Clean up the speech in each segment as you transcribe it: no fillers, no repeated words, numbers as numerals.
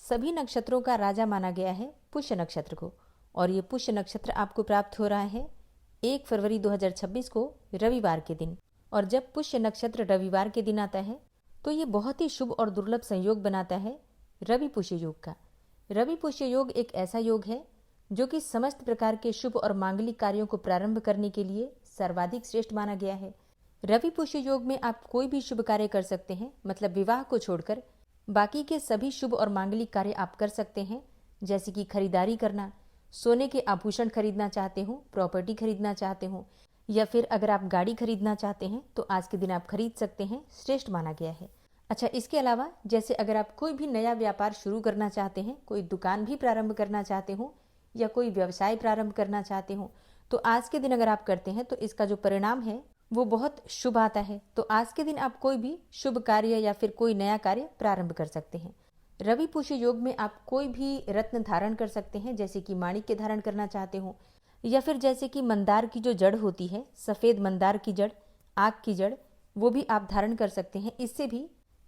सभी नक्षत्रों का राजा माना गया है पुष्य नक्षत्र को, और ये पुष्य नक्षत्र आपको प्राप्त हो रहा है 1 फरवरी 2026 को रविवार के दिन। और जब पुष्य नक्षत्र रविवार के दिन आता है तो ये बहुत ही शुभ और दुर्लभ संयोग बनाता है रवि पुष्य योग का। रवि पुष्य योग एक ऐसा योग है जो कि समस्त प्रकार के शुभ और मांगलिक कार्यों को प्रारंभ करने के लिए सर्वाधिक श्रेष्ठ माना गया है। रवि पुष्य योग में आप कोई भी शुभ कार्य कर सकते हैं, मतलब विवाह को छोड़कर बाकी के सभी शुभ और मांगलिक कार्य आप कर सकते हैं, जैसे कि खरीदारी करना, सोने के आभूषण खरीदना चाहते हो, प्रॉपर्टी खरीदना चाहते हो, या फिर अगर आप गाड़ी खरीदना चाहते हैं तो आज के दिन आप खरीद सकते हैं, श्रेष्ठ माना गया है। अच्छा, इसके अलावा जैसे अगर आप कोई भी नया व्यापार शुरू करना चाहते हैं, कोई दुकान भी प्रारंभ करना चाहते हो या कोई व्यवसाय प्रारंभ करना चाहते हो, तो आज के दिन अगर आप करते हैं तो इसका जो परिणाम है वो बहुत शुभ आता है। तो आज के दिन आप कोई भी शुभ कार्य या फिर कोई नया कार्य प्रारंभ कर सकते हैं। रवि पुष्य योग में आप कोई भी रत्न धारण कर सकते हैं, जैसे कि माणिक्य धारण करना चाहते हो, या फिर जैसे कि मंदार की जो जड़ होती है, सफेद मंदार की जड़, आग की जड़, वो भी आप धारण कर सकते हैं। इससे भी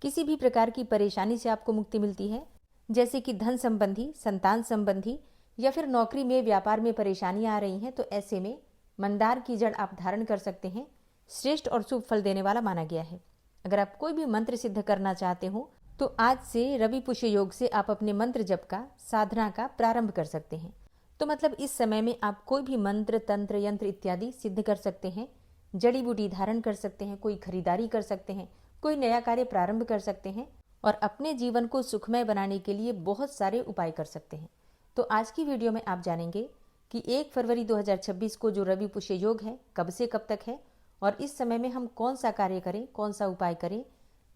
किसी भी प्रकार की परेशानी से आपको मुक्ति मिलती है, जैसे कि धन संबंधी, संतान संबंधी, या फिर नौकरी में व्यापार में परेशानियां आ रही हैं, तो ऐसे में मंदार की जड़ आप धारण कर सकते हैं। श्रेष्ठ और शुभ फल देने वाला माना गया है। अगर आप कोई भी मंत्र सिद्ध करना चाहते हो तो आज से रवि पुष्य योग से आप अपने मंत्र जप का, साधना का प्रारंभ कर सकते हैं। तो मतलब इस समय में आप कोई भी मंत्र, तंत्र, यंत्र इत्यादि सिद्ध कर सकते हैं, जड़ी बूटी धारण कर सकते हैं, कोई खरीदारी कर सकते हैं, कोई नया कार्य प्रारंभ कर सकते हैं, और अपने जीवन को सुखमय बनाने के लिए बहुत सारे उपाय कर सकते हैं। तो आज की वीडियो में आप जानेंगे कि 1 फरवरी 2026 को जो रवि पुष्य योग है कब से कब तक है, और इस समय में हम कौन सा कार्य करें, कौन सा उपाय करें,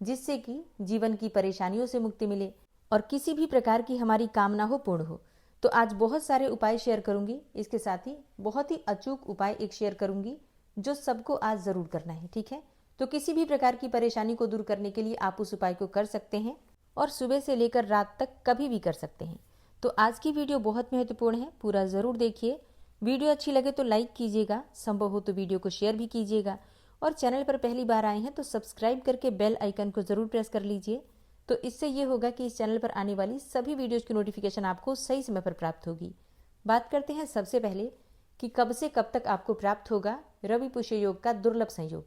जिससे कि जीवन की परेशानियों से मुक्ति मिले और किसी भी प्रकार की हमारी कामना हो पूर्ण हो। तो आज बहुत सारे उपाय शेयर करूंगी, इसके साथ ही बहुत ही अचूक उपाय एक शेयर करूंगी जो सबको आज जरूर करना है, ठीक है। तो किसी भी प्रकार की परेशानी को दूर करने के लिए आप उस उपाय को कर सकते हैं और सुबह से लेकर रात तक कभी भी कर सकते हैं। तो आज की वीडियो बहुत महत्वपूर्ण है, पूरा जरूर देखिए। वीडियो अच्छी लगे तो लाइक कीजिएगा, संभव हो तो वीडियो को शेयर भी कीजिएगा, और चैनल पर पहली बार आए हैं तो सब्सक्राइब करके बेल आइकन को जरूर प्रेस कर लीजिए। तो इससे ये होगा कि इस चैनल पर आने वाली सभी वीडियोज की नोटिफिकेशन आपको सही समय पर प्राप्त होगी। बात करते हैं सबसे पहले कि कब से कब तक आपको प्राप्त होगा रवि पुष्य योग का दुर्लभ संयोग।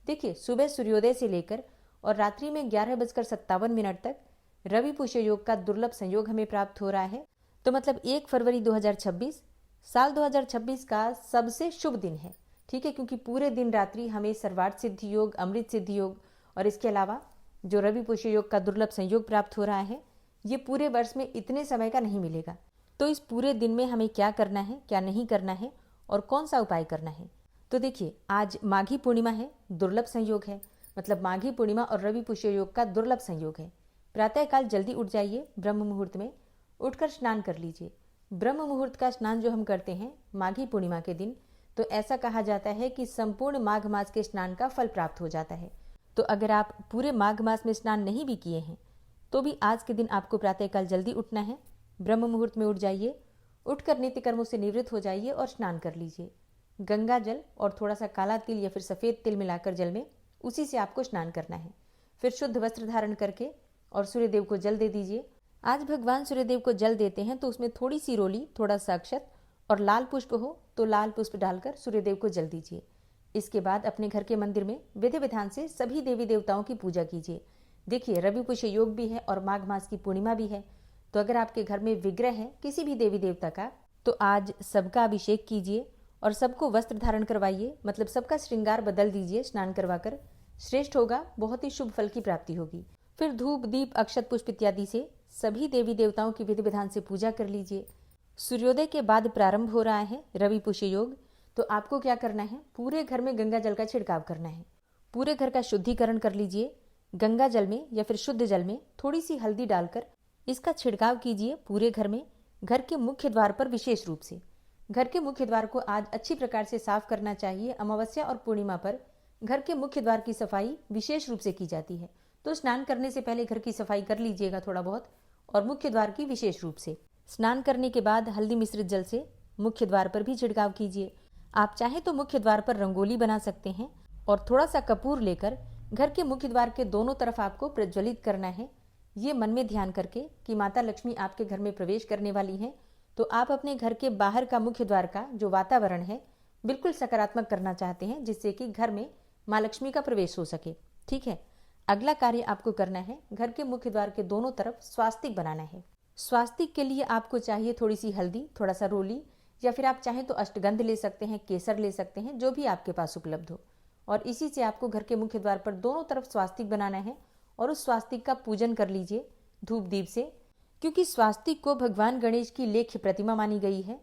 देखिए, सुबह सूर्योदय से लेकर और रात्रि में 11:57 तक रवि पुष्य योग का दुर्लभ संयोग हमें प्राप्त हो रहा है। तो मतलब 1 फरवरी 2026 साल 2026 का सबसे शुभ दिन है, ठीक है, क्योंकि पूरे दिन रात्रि हमें सर्वार्थ सिद्धि योग, अमृत सिद्धि योग और इसके अलावा जो रवि पुष्य योग का दुर्लभ संयोग प्राप्त हो रहा है, ये पूरे वर्ष में इतने समय का नहीं मिलेगा। तो इस पूरे दिन में हमें क्या करना है, क्या नहीं करना है और कौन सा उपाय करना है। तो देखिए, आज माघी पूर्णिमा है, दुर्लभ संयोग है, मतलब माघी पूर्णिमा और रवि पुष्य योग का दुर्लभ संयोग है। प्रातःकाल जल्दी उठ जाइए, ब्रह्म मुहूर्त में उठकर स्नान कर लीजिए। ब्रह्म मुहूर्त का स्नान जो हम करते हैं माघी पूर्णिमा के दिन, तो ऐसा कहा जाता है कि संपूर्ण माघ मास के स्नान का फल प्राप्त हो जाता है। तो अगर आप पूरे माघ मास में स्नान नहीं भी किए हैं तो भी आज के दिन आपको प्रातःकाल जल्दी उठना है, ब्रह्म मुहूर्त में उठ जाइए, उठकर नित्य कर्मों से निवृत्त हो जाइए और स्नान कर लीजिए। गंगा जल और थोड़ा सा काला तिल या फिर सफ़ेद तिल मिलाकर जल में, उसी से आपको स्नान करना है। फिर शुद्ध वस्त्र धारण करके और सूर्यदेव को जल दे दीजिए। आज भगवान सूर्यदेव को जल देते हैं तो उसमें थोड़ी सी रोली, थोड़ा सा अक्षत और लाल पुष्प हो तो लाल पुष्प डालकर सूर्यदेव को जल दीजिए। इसके बाद अपने घर के मंदिर में विधि विधान से सभी देवी देवताओं की पूजा कीजिए। देखिए, रवि पुष्य योग भी है और माघ मास की पूर्णिमा भी है, तो अगर आपके घर में विग्रह है किसी भी देवी देवता का, तो आज सबका अभिषेक कीजिए और सबको वस्त्र धारण करवाइए, मतलब सबका श्रृंगार बदल दीजिए स्नान करवाकर। श्रेष्ठ होगा, बहुत ही शुभ फल की प्राप्ति होगी। फिर धूप, दीप, अक्षत, पुष्प इत्यादि से सभी देवी देवताओं की विधि विधान से पूजा कर लीजिए। सूर्योदय के बाद प्रारंभ हो रहा है रवि पुष्य योग, तो आपको क्या करना है, पूरे घर में गंगा जल का छिड़काव करना है। पूरे घर का शुद्धिकरण कर लीजिए। गंगा जल में या फिर शुद्ध जल में थोड़ी सी हल्दी डालकर इसका छिड़काव कीजिए पूरे घर में, घर के मुख्य द्वार पर विशेष रूप से। घर के मुख्य द्वार को आज अच्छी प्रकार से साफ करना चाहिए। अमावस्या और पूर्णिमा पर घर के मुख्य द्वार की सफाई विशेष रूप से की जाती है, तो स्नान करने से पहले घर की सफाई कर लीजिएगा थोड़ा बहुत, और मुख्य द्वार की विशेष रूप से। स्नान करने के बाद हल्दी मिश्रित जल से मुख्य द्वार पर भी छिड़काव कीजिए। आप चाहे तो मुख्य द्वार पर रंगोली बना सकते हैं और थोड़ा सा कपूर लेकर घर के मुख्य द्वार के दोनों तरफ आपको प्रज्वलित करना है। ये मन में ध्यान करके कि माता लक्ष्मी आपके घर में प्रवेश करने वाली हैं, तो आप अपने घर के बाहर का मुख्य द्वार का जो वातावरण है बिल्कुल सकारात्मक करना चाहते हैं, जिससे कि घर में माँ लक्ष्मी का प्रवेश हो सके। ठीक है, अगला कार्य आपको करना है, घर के मुख्य द्वार के दोनों तरफ स्वास्तिक बनाना है। स्वास्तिक के लिए आपको चाहिए थोड़ी सी हल्दी, थोड़ा सा रोली, या फिर आप चाहें तो अष्टगंध ले सकते हैं, केसर ले सकते हैं, जो भी आपके पास उपलब्ध हो। और इसी से आपको घर के मुख्य द्वार पर दोनों तरफ स्वास्तिक बनाना है और उस स्वास्तिक का पूजन कर लीजिए धूप दीप से। क्योंकि स्वास्तिक को भगवान गणेश की लेख्य प्रतिमा मानी गई है,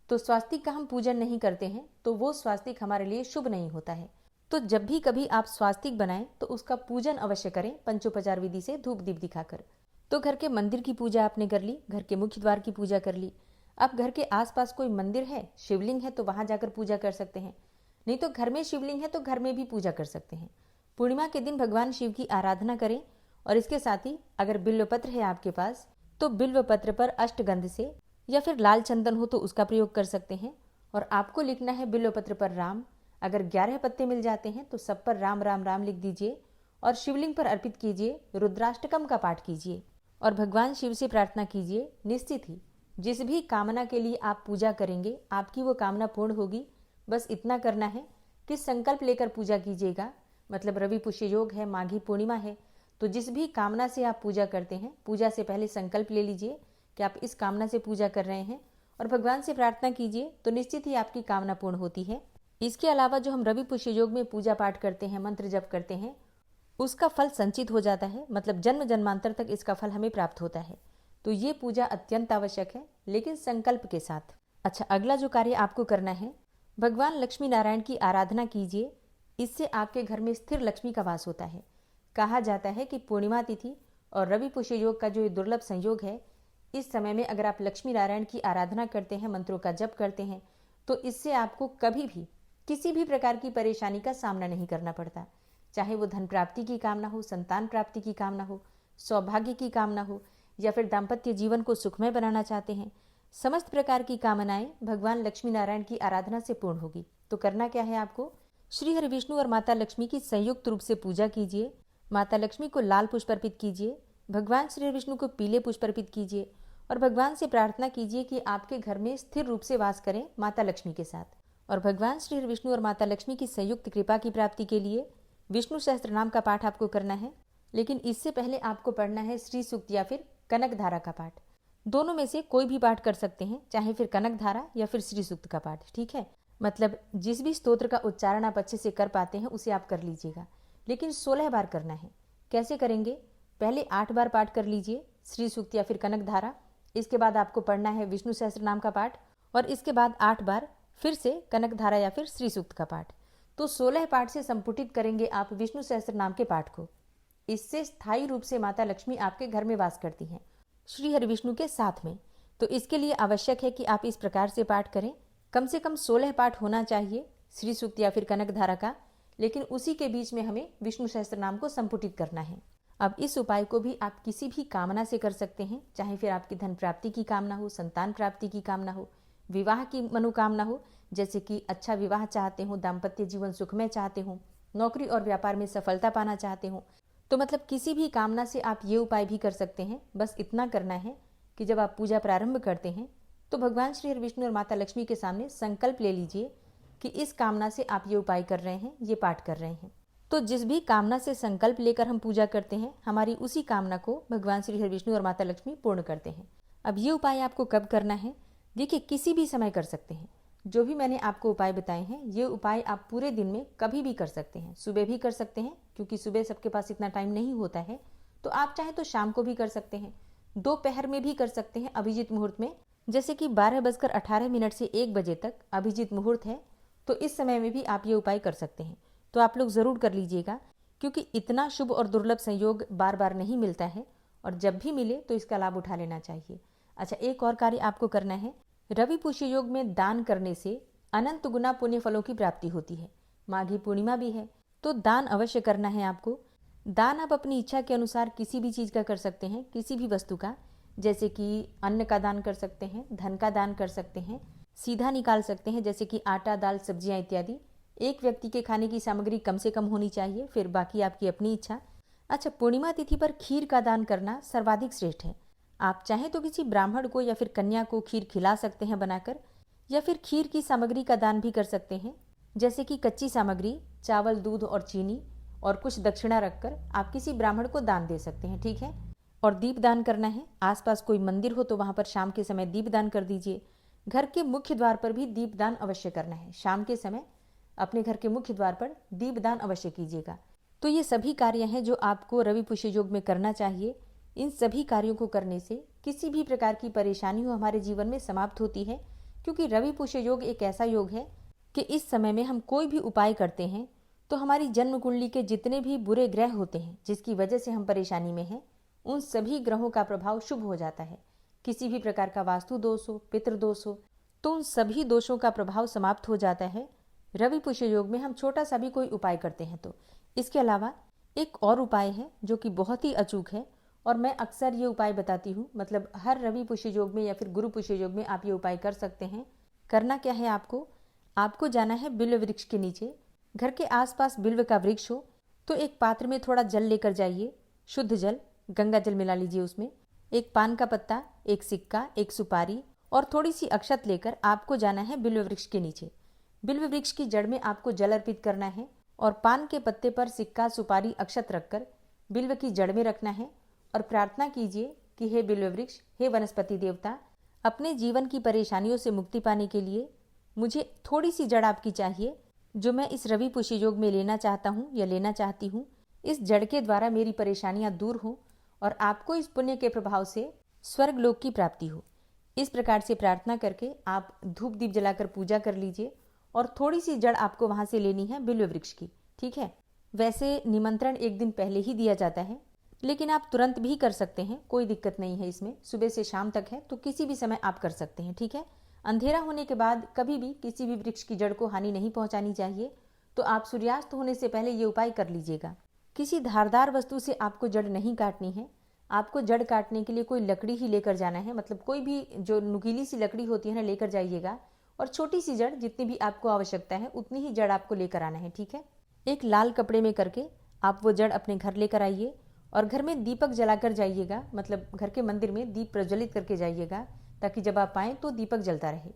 तो स्वास्तिक का हम पूजन नहीं करते हैं तो वो स्वास्तिक हमारे लिए शुभ नहीं होता है। तो जब भी कभी आप स्वास्तिक बनाएं तो उसका पूजन अवश्य करें पंचोपचार विधि से धूप दीप दिखाकर। तो घर के मंदिर की पूजा आपने कर ली, घर के मुख्य द्वार की पूजा कर ली। अब घर के आसपास कोई मंदिर है, शिवलिंग है, तो वहां जाकर पूजा कर सकते हैं। नहीं तो घर में शिवलिंग है तो घर में भी पूजा कर सकते हैं। पूर्णिमा के दिन भगवान शिव की आराधना करें और इसके साथ ही अगर बिल्वपत्र है आपके पास तो बिल्वपत्र पर अष्टगंध से या फिर लाल चंदन हो तो उसका प्रयोग कर सकते हैं। और आपको लिखना है बिल्वपत्र पर राम। अगर 11 पत्ते मिल जाते हैं तो सब पर राम राम राम लिख दीजिए और शिवलिंग पर अर्पित कीजिए, रुद्राष्टकम का पाठ कीजिए और भगवान शिव से प्रार्थना कीजिए। निश्चित ही जिस भी कामना के लिए आप पूजा करेंगे आपकी वो कामना पूर्ण होगी। बस इतना करना है कि संकल्प लेकर पूजा कीजिएगा। मतलब रवि पुष्य योग है, माघी पूर्णिमा है, तो जिस भी कामना से आप पूजा करते हैं, पूजा से पहले संकल्प ले लीजिए कि आप इस कामना से पूजा कर रहे हैं और भगवान से प्रार्थना कीजिए, तो निश्चित ही आपकी कामना पूर्ण होती है। इसके अलावा जो हम रवि पुष्य योग में पूजा पाठ करते हैं, मंत्र जप करते हैं, उसका फल संचित हो जाता है। मतलब जन्म जन्मांतर तक इसका फल हमें प्राप्त होता है। तो ये पूजा अत्यंत आवश्यक है, लेकिन संकल्प के साथ। अच्छा, अगला जो कार्य आपको करना है, भगवान लक्ष्मी नारायण की आराधना कीजिए। इससे आपके घर में स्थिर लक्ष्मी का वास होता है। कहा जाता है कि पूर्णिमा तिथि और रवि पुष्य योग का जो ये दुर्लभ संयोग है, इस समय में अगर आप लक्ष्मी नारायण की आराधना करते हैं, मंत्रों का जप करते हैं, तो इससे आपको कभी भी किसी भी प्रकार की परेशानी का सामना नहीं करना पड़ता। चाहे वो धन प्राप्ति की कामना हो, संतान प्राप्ति की कामना हो, सौभाग्य की कामना हो, या फिर दाम्पत्य जीवन को सुखमय बनाना चाहते हैं, समस्त प्रकार की कामनाएं भगवान लक्ष्मी नारायण की आराधना से पूर्ण होगी। तो करना क्या है आपको, श्री हरि विष्णु और माता लक्ष्मी की संयुक्त रूप से पूजा कीजिए। माता लक्ष्मी को लाल पुष्प अर्पित कीजिए, भगवान श्री हरि विष्णु को पीले पुष्प अर्पित कीजिए और भगवान से प्रार्थना कीजिए कि आपके घर में स्थिर रूप से वास करें माता लक्ष्मी के साथ। और भगवान श्री हरि विष्णु और माता लक्ष्मी की संयुक्त कृपा की प्राप्ति के लिए विष्णु सहस्त्र नाम का पाठ आपको करना है। लेकिन इससे पहले आपको पढ़ना है श्री सूक्त या फिर कनक धारा का पाठ। दोनों में से कोई भी पाठ कर सकते हैं, चाहे फिर कनक धारा या फिर श्री सूक्त का पाठ। ठीक है, मतलब जिस भी स्तोत्र का उच्चारण आप अच्छे से कर पाते हैं उसे आप कर लीजिएगा, लेकिन 16 बार करना है। कैसे करेंगे, पहले 8 बार पाठ कर लीजिए श्री सूक्त या फिर कनक धारा। इसके बाद आपको पढ़ना है विष्णु सहस्त्र नाम का पाठ और इसके बाद 8 बार फिर से कनक धारा या फिर श्री सूक्त का पाठ। तो 16 पाठ से संपुटित करेंगे आप विष्णु सहस्त्र नाम के पाठ को। इससे स्थायी रूप से माता लक्ष्मी आपके घर में वास करती हैं, श्री हरि विष्णु के साथ में। तो इसके लिए आवश्यक है कि आप इस प्रकार से पाठ करें। कम से कम 16 पाठ होना चाहिए श्री सूक्त या फिर कनक धारा का, लेकिन उसी के बीच में हमें विष्णु सहस्त्र नाम को संपुटित करना है। अब इस उपाय को भी आप किसी भी कामना से कर सकते हैं, चाहे फिर आपकी धन प्राप्ति की कामना हो, संतान प्राप्ति की कामना हो, विवाह की मनोकामना हो, जैसे कि अच्छा विवाह चाहते हो, दाम्पत्य जीवन सुखमय चाहते हो, नौकरी और व्यापार में सफलता पाना चाहते हो, तो मतलब किसी भी कामना से आप ये उपाय भी कर सकते हैं। बस इतना करना है कि जब आप पूजा प्रारंभ करते हैं तो भगवान श्री हरि विष्णु और माता लक्ष्मी के सामने संकल्प ले लीजिए कि इस कामना से आप ये उपाय कर रहे हैं, ये पाठ कर रहे हैं। तो जिस भी कामना से संकल्प लेकर हम पूजा करते हैं, हमारी उसी कामना को भगवान श्री हरि विष्णु और माता लक्ष्मी पूर्ण करते हैं। अब ये उपाय आपको कब करना है, देखिए किसी भी समय कर सकते हैं। जो भी मैंने आपको उपाय बताए हैं, ये उपाय आप पूरे दिन में कभी भी कर सकते हैं। सुबह भी कर सकते हैं, क्योंकि सुबह सबके पास इतना टाइम नहीं होता है, तो आप चाहे तो शाम को भी कर सकते हैं, दोपहर में भी कर सकते हैं अभिजीत मुहूर्त में, जैसे कि 12:18 से 1 बजे तक अभिजीत मुहूर्त है, तो इस समय में भी आप ये उपाय कर सकते हैं। तो आप लोग जरूर कर लीजिएगा, क्योंकि इतना शुभ और दुर्लभ संयोग बार बार नहीं मिलता है और जब भी मिले तो इसका लाभ उठा लेना चाहिए। अच्छा, एक और कार्य आपको करना है, रवि पुष्य योग में दान करने से अनंत गुना पुण्य फलों की प्राप्ति होती है। माघी पूर्णिमा भी है, तो दान अवश्य करना है आपको। दान आप अपनी इच्छा के अनुसार किसी भी चीज का कर सकते हैं, किसी भी वस्तु का, जैसे कि अन्न का दान कर सकते हैं, धन का दान कर सकते हैं, सीधा निकाल सकते हैं, जैसे कि आटा, दाल, सब्जियां इत्यादि। एक व्यक्ति के खाने की सामग्री कम से कम होनी चाहिए, फिर बाकी आपकी अपनी इच्छा। अच्छा, पूर्णिमा तिथि पर खीर का दान करना सर्वाधिक श्रेष्ठ है। आप चाहें तो किसी ब्राह्मण को या फिर कन्या को खीर खिला सकते हैं बनाकर, या फिर खीर की सामग्री का दान भी कर सकते हैं, जैसे कि कच्ची सामग्री, चावल, दूध और चीनी और कुछ दक्षिणा रखकर आप किसी ब्राह्मण को दान दे सकते हैं। ठीक है। और दीप दान करना है। आसपास कोई मंदिर हो तो वहां पर शाम के समय दीप दान कर दीजिए। घर के मुख्य द्वार पर भी दीप दान अवश्य करना है। शाम के समय अपने घर के मुख्य द्वार पर दीप दान अवश्य कीजिएगा। तो ये सभी कार्य हैं जो आपको रवि पुष्य योग में करना चाहिए। इन सभी कार्यों को करने से किसी भी प्रकार की परेशानी हो हमारे जीवन में समाप्त होती है, क्योंकि रवि पुष्य योग एक ऐसा योग है कि इस समय में हम कोई भी उपाय करते हैं तो हमारी जन्म कुंडली के जितने भी बुरे ग्रह होते हैं जिसकी वजह से हम परेशानी में हैं, उन सभी ग्रहों का प्रभाव शुभ हो जाता है। किसी भी प्रकार का वास्तु दोष हो, पितृ दोष हो, तो उन सभी दोषों का प्रभाव समाप्त हो जाता है रवि पुष्य योग में हम छोटा सा भी कोई उपाय करते हैं तो। इसके अलावा एक और उपाय है जो कि बहुत ही अचूक है और मैं अक्सर ये उपाय बताती हूँ। मतलब हर रवि पुष्य योग में या फिर गुरु पुष्य योग में आप ये उपाय कर सकते हैं। करना क्या है, आपको जाना है बिल्व वृक्ष के नीचे। घर के आसपास बिल्व का वृक्ष हो तो एक पात्र में थोड़ा जल लेकर जाइए, शुद्ध जल, गंगा जल मिला लीजिए उसमें। एक पान का पत्ता, एक सिक्का, एक सुपारी और थोड़ी सी अक्षत लेकर आपको जाना है बिल्व वृक्ष के नीचे। बिल्व वृक्ष की जड़ में आपको जल अर्पित करना है और पान के पत्ते पर सिक्का, सुपारी, अक्षत रखकर बिल्व की जड़ में रखना है और प्रार्थना कीजिए कि हे बिल्व वृक्ष, हे वनस्पति देवता, अपने जीवन की परेशानियों से मुक्ति पाने के लिए मुझे थोड़ी सी जड़ आपकी चाहिए जो मैं इस रवि पुष्य योग में लेना चाहता हूँ या लेना चाहती हूँ। इस जड़ के द्वारा मेरी परेशानियां दूर हो और आपको इस पुण्य के प्रभाव से स्वर्ग लोक की प्राप्ति हो। इस प्रकार से प्रार्थना करके आप धूप दीप जलाकर पूजा कर लीजिए और थोड़ी सी जड़ आपको वहां से लेनी है बिल्व वृक्ष की। ठीक है। वैसे निमंत्रण एक दिन पहले ही दिया जाता है, लेकिन आप तुरंत भी कर सकते हैं, कोई दिक्कत नहीं है इसमें। सुबह से शाम तक है तो किसी भी समय आप कर सकते हैं। ठीक है। अंधेरा होने के बाद कभी भी किसी भी वृक्ष की जड़ को हानि नहीं पहुंचानी चाहिए, तो आप सूर्यास्त होने से पहले ये उपाय कर लीजिएगा। किसी धारदार वस्तु से आपको जड़ नहीं काटनी है। आपको जड़ काटने के लिए कोई लकड़ी ही लेकर जाना है। मतलब कोई भी जो नुकीली सी लकड़ी होती है ना, लेकर जाइएगा और छोटी सी जड़, जितनी भी आपको आवश्यकता है उतनी ही जड़ आपको लेकर आना है। ठीक है। एक लाल कपड़े में करके आप वो जड़ अपने घर लेकर आइए और घर में दीपक जलाकर जाइएगा। मतलब घर के मंदिर में दीप प्रज्वलित करके जाइएगा ताकि जब आप आएँ तो दीपक जलता रहे।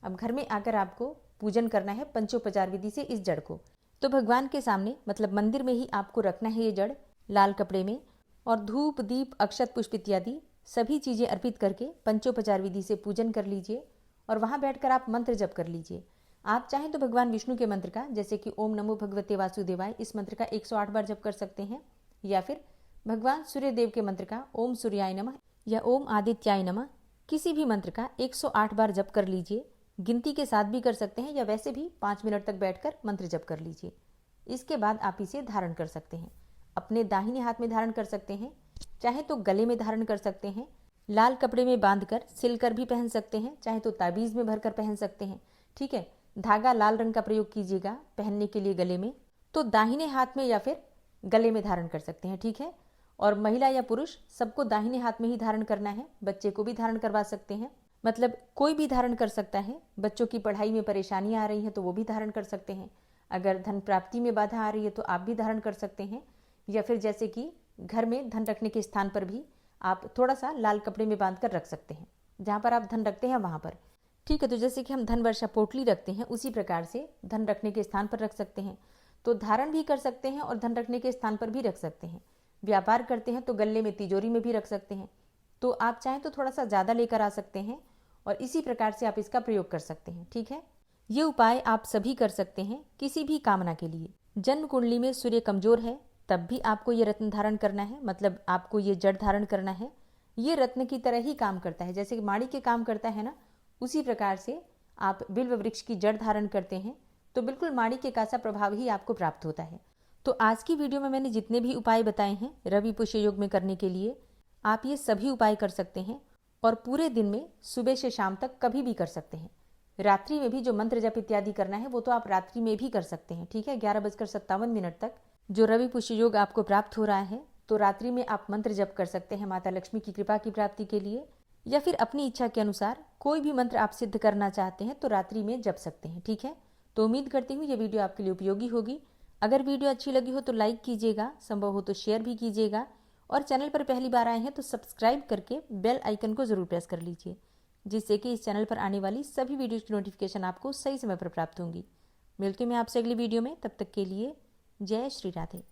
अब घर में आकर आपको पूजन करना है पंचोपचार विधि से इस जड़ को। तो भगवान के सामने, मतलब मंदिर में ही आपको रखना है ये जड़ लाल कपड़े में, और धूप, दीप, अक्षत, पुष्प इत्यादि सभी चीजें अर्पित करके पंचोपचार विधि से पूजन कर लीजिए और वहां बैठकर आप मंत्र जप कर लीजिए। आप चाहें तो भगवान विष्णु के मंत्र का, जैसे कि ओम नमो भगवते वासुदेवाय, इस मंत्र का 108 बार जप कर सकते हैं, या फिर भगवान सूर्य देव के मंत्र का ओम सूर्याय नमः या ओम आदित्याय नमः, किसी भी मंत्र का 108 बार जप कर लीजिए। गिनती के साथ भी कर सकते हैं या वैसे भी 5 मिनट तक बैठकर मंत्र जप कर लीजिए। इसके बाद आप इसे धारण कर सकते हैं। अपने दाहिने हाथ में धारण कर सकते हैं, चाहे तो गले में धारण कर सकते हैं, लाल कपड़े में बांधकर सिलकर भी पहन सकते हैं, चाहे तो ताबीज में भरकर पहन सकते हैं। ठीक है। धागा लाल रंग का प्रयोग कीजिएगा पहनने के लिए गले में, तो दाहिने हाथ में या फिर गले में धारण कर सकते हैं। ठीक है। और महिला या पुरुष सबको दाहिने हाथ में ही धारण करना है। बच्चे को भी धारण करवा सकते हैं, मतलब कोई भी धारण कर सकता है। बच्चों की पढ़ाई में परेशानियां आ रही हैं तो वो भी धारण कर सकते हैं। अगर धन प्राप्ति में बाधा आ रही है तो आप भी धारण कर सकते हैं, या फिर जैसे कि घर में धन रखने के स्थान पर भी आप थोड़ा सा लाल कपड़े में बांध कर रख सकते हैं, जहाँ पर आप धन रखते हैं वहाँ पर। ठीक है। तो जैसे कि हम धन वर्षा पोटली रखते हैं, उसी प्रकार से धन रखने के स्थान पर रख सकते हैं। तो धारण भी कर सकते हैं और धन रखने के स्थान पर भी रख सकते हैं। व्यापार करते हैं तो गले में, तिजोरी में भी रख सकते हैं। तो आप चाहें तो थोड़ा सा ज़्यादा लेकर आ सकते हैं और इसी प्रकार से आप इसका प्रयोग कर सकते हैं। ठीक है। ये उपाय आप सभी कर सकते हैं किसी भी कामना के लिए। जन्म कुंडली में सूर्य कमजोर है तब भी आपको ये रत्न धारण करना है, मतलब आपको ये जड़ धारण करना है। ये रत्न की तरह ही काम करता है, जैसे कि माड़ी के काम करता है ना, उसी प्रकार से आप बिल्व वृक्ष की जड़ धारण करते हैं तो बिल्कुल माड़ी के का सा प्रभाव ही आपको प्राप्त होता है। तो आज की वीडियो में मैंने जितने भी उपाय बताए हैं रवि पुष्य योग में करने के लिए, आप ये सभी उपाय कर सकते हैं और पूरे दिन में सुबह से शाम तक कभी भी कर सकते हैं। रात्रि में भी जो मंत्र जप इत्यादि करना है वो तो आप रात्रि में भी कर सकते हैं। ठीक है। 11:57 तक जो रवि पुष्य योग आपको प्राप्त हो रहा है, तो रात्रि में आप मंत्र जप कर सकते हैं माता लक्ष्मी की कृपा की प्राप्ति के लिए, या फिर अपनी इच्छा के अनुसार कोई भी मंत्र आप सिद्ध करना चाहते हैं तो रात्रि में जप सकते हैं। ठीक है। तो उम्मीद करती हूँ ये वीडियो आपके लिए उपयोगी होगी। अगर वीडियो अच्छी लगी हो तो लाइक कीजिएगा, संभव हो तो शेयर भी कीजिएगा और चैनल पर पहली बार आए हैं तो सब्सक्राइब करके बेल आइकन को ज़रूर प्रेस कर लीजिए, जिससे कि इस चैनल पर आने वाली सभी वीडियोज़ की नोटिफिकेशन आपको सही समय पर प्राप्त होंगी। मिलती हूँ मैं आपसे अगली वीडियो में, तब तक के लिए जय श्री राधे।